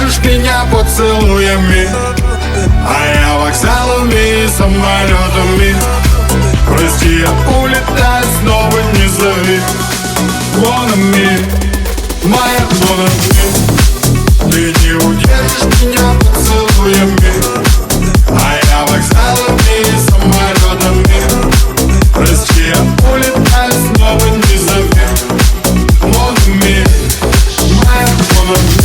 удержишь меня поцелуями, а я вокзалами и самолетами. Прости, я улетаю, снова не зови. Mon ami, моя mon ami. Ты не удержишь меня поцелуями, а я вокзалами и самолетами. Прости, я улетаю, снова не зови. Mon ami, моя mon ami.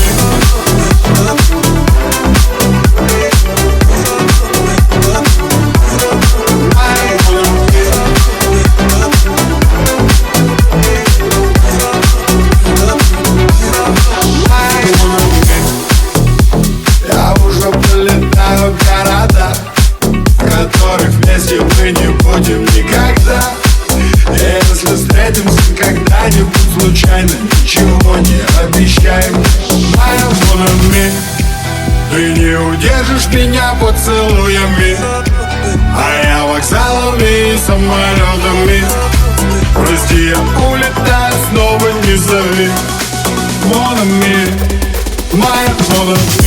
Вместе мы не будем никогда. Если встретимся когда-нибудь случайно, ничего не обещаем. Моя mon ami, ты не удержишь меня поцелуями, а я вокзалами и самолетами. Прости, я улетаю, снова не зови. Mon ami, моя mon ami.